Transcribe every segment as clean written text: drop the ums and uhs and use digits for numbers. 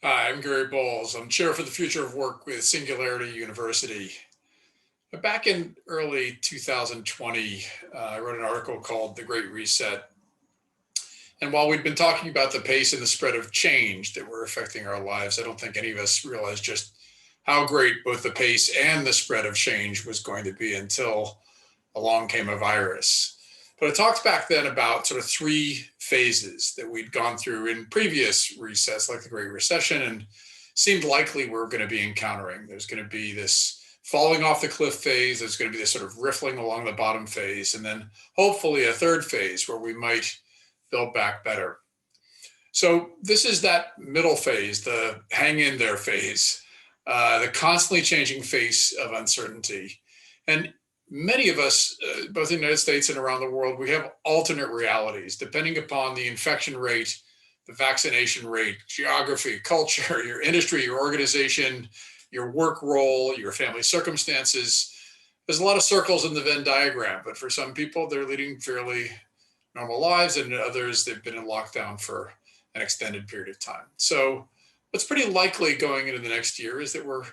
Hi, I'm Gary Bolles. I'm Chair for the Future of Work with Singularity University. Back in early 2020, I wrote an article called The Great Reset. And while we'd been talking about the pace and the spread of change that were affecting our lives, I don't think any of us realized just how great both the pace and the spread of change was going to be until along came a virus. But I talked back then about sort of three phases that we'd gone through in previous resets, like the Great Recession, and seemed likely we're going to be encountering. There's going to be this falling off the cliff phase, there's going to be this sort of riffling along the bottom phase, and then hopefully a third phase where we might build back better. So this is that middle phase, the hang in there phase, the constantly changing face of uncertainty. And many of us, both in the United States and around the world, we have alternate realities depending upon the infection rate, the vaccination rate, geography, culture, your industry, your organization, your work role, your family circumstances. There's a lot of circles in the Venn diagram, but for some people, they're leading fairly normal lives, and others, they've been in lockdown for an extended period of time. So, what's pretty likely going into the next year is that we're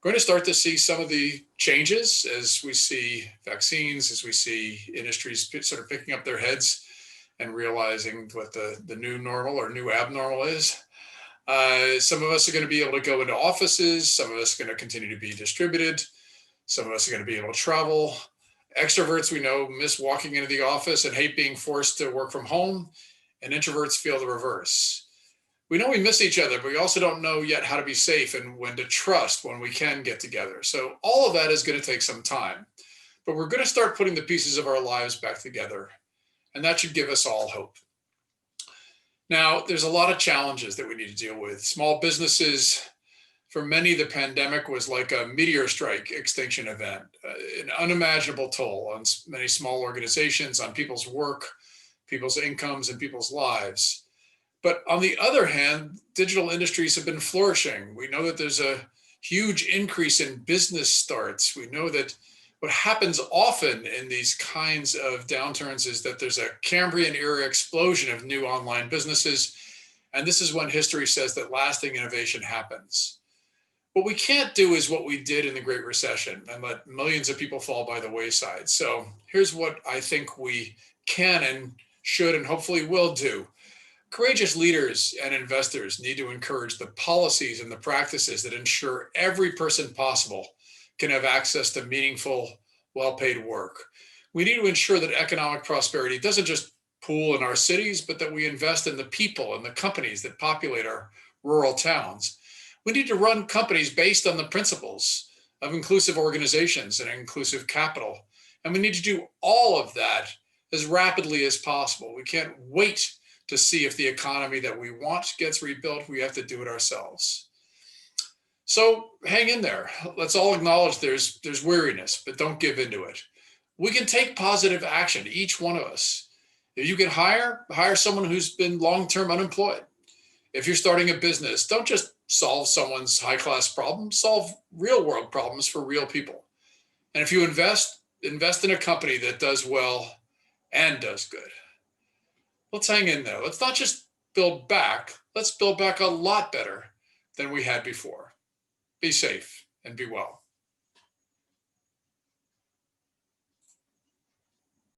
going to start to see some of the changes as we see vaccines, as we see industries sort of picking up their heads and realizing what the new normal or new abnormal is. Some of us are going to be able to go into offices. Some of us are going to continue to be distributed. Some of us are going to be able to travel. Extroverts, we know, miss walking into the office and hate being forced to work from home, and introverts feel the reverse. We know we miss each other, but we also don't know yet how to be safe and when to trust when we can get together. So all of that is going to take some time, but we're going to start putting the pieces of our lives back together, and that should give us all hope. Now, there's a lot of challenges that we need to deal with. Small businesses, for many, the pandemic was like a meteor strike extinction event, an unimaginable toll on many small organizations, on people's work, people's incomes, and people's lives. But on the other hand, digital industries have been flourishing. We know that there's a huge increase in business starts. We know that what happens often in these kinds of downturns is that there's a Cambrian era explosion of new online businesses. And this is when history says that lasting innovation happens. What we can't do is what we did in the Great Recession and let millions of people fall by the wayside. So here's what I think we can and should and hopefully will do. Courageous leaders and investors need to encourage the policies and the practices that ensure every person possible can have access to meaningful, well-paid work. We need to ensure that economic prosperity doesn't just pool in our cities, but that we invest in the people and the companies that populate our rural towns. We need to run companies based on the principles of inclusive organizations and inclusive capital. And we need to do all of that as rapidly as possible. We can't wait to see if the economy that we want gets rebuilt. We have to do it ourselves. So hang in there. Let's all acknowledge there's weariness, but don't give into it. We can take positive action, each one of us. If you can hire someone who's been long-term unemployed. If you're starting a business, don't just solve someone's high-class problem, solve real-world problems for real people. And if you invest in a company that does well and does good. Let's hang in there. Let's not just build back, let's build back a lot better than we had before. Be safe and be well.